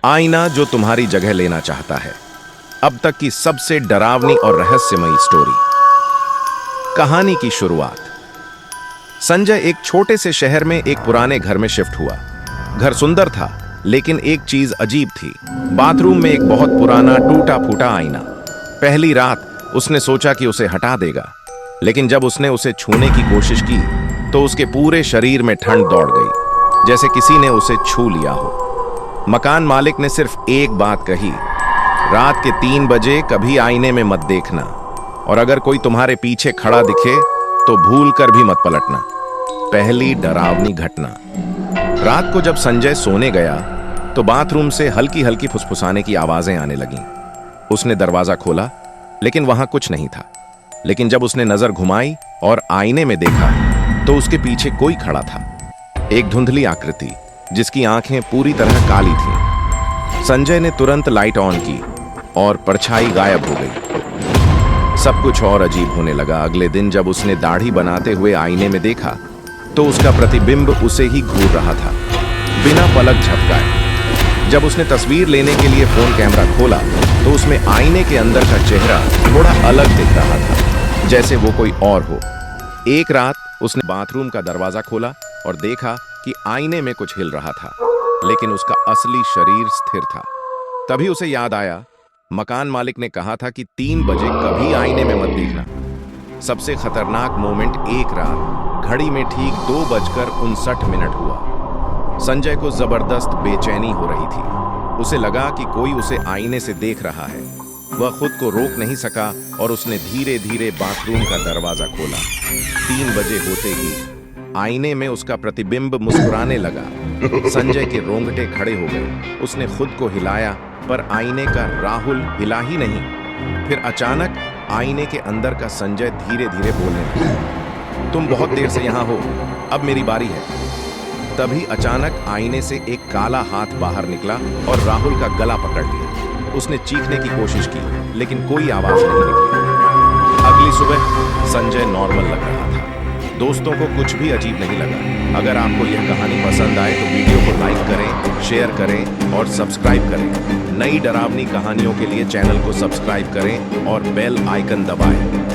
आईना जो तुम्हारी जगह लेना चाहता है। अब तक की सबसे डरावनी और रहस्यमयी स्टोरी। कहानी की शुरुआत। संजय एक छोटे से शहर में एक पुराने घर में शिफ्ट हुआ। घर सुंदर था, लेकिन एक चीज अजीब थी। बाथरूम में एक बहुत पुराना टूटा फूटा आईना। पहली रात उसने सोचा कि उसे हटा देगा, लेकिन जब उसने उसे छूने की कोशिश की तो उसके पूरे शरीर में ठंड दौड़ गई, जैसे किसी ने उसे छू लिया हो। मकान मालिक ने सिर्फ एक बात कही, रात के 3 बजे कभी आईने में मत देखना, और अगर कोई तुम्हारे पीछे खड़ा दिखे तो भूल कर भी मत पलटना। पहली डरावनी घटना। रात को जब संजय सोने गया तो बाथरूम से हल्की हल्की फुसफुसाने की आवाजें आने लगीं। उसने दरवाजा खोला, लेकिन वहां कुछ नहीं था। लेकिन जब उसने नजर घुमाई और आईने में देखा तो उसके पीछे कोई खड़ा था, एक धुंधली आकृति जिसकी आंखें पूरी तरह काली थीं। संजय ने तुरंत लाइट ऑन की और परछाई गायब हो गई। सब कुछ और अजीब होने लगा। अगले दिन जब उसने दाढ़ी बनाते हुए आईने में देखा तो उसका प्रतिबिंब उसे ही घूर रहा था, बिना पलक झपकाए। जब उसने तस्वीर लेने के लिए फोन कैमरा खोला तो उसमें आईने के अंदर का चेहरा थोड़ा अलग दिख रहा था, जैसे वो कोई और हो। एक रात उसने बाथरूम का दरवाजा खोला और देखा कि आईने में कुछ हिल रहा था, लेकिन उसका असली शरीर स्थिर था। तभी उसे याद आया, मकान मालिक ने कहा था कि 3 बजे कभी आईने में मत देखना। सबसे खतरनाक मोमेंट एक रात घड़ी में ठीक 2:59 हुआ। संजय को जबरदस्त बेचैनी हो रही थी। उसे लगा कि कोई उसे आईने से देख रहा है। वह खुद को रोक नहीं सका और उसने धीरे धीरे बाथरूम का दरवाजा खोला। 3 बजे होते ही आईने में उसका प्रतिबिंब मुस्कुराने लगा। संजय के रोंगटे खड़े हो गए। उसने खुद को हिलाया, पर आईने का राहुल हिला ही नहीं। फिर अचानक आईने के अंदर का संजय धीरे धीरे बोलने लगा, तुम बहुत देर से यहां हो, अब मेरी बारी है। तभी अचानक आईने से एक काला हाथ बाहर निकला और राहुल का गला पकड़ लिया। उसने चीखने की कोशिश की, लेकिन कोई आवाज नहीं निकली। अगली सुबह संजय नॉर्मल लग रहा था। दोस्तों को कुछ भी अजीब नहीं लगा। अगर आपको यह कहानी पसंद आए तो वीडियो को लाइक करें, शेयर करें और सब्सक्राइब करें। नई डरावनी कहानियों के लिए चैनल को सब्सक्राइब करें और बेल आइकन दबाएं।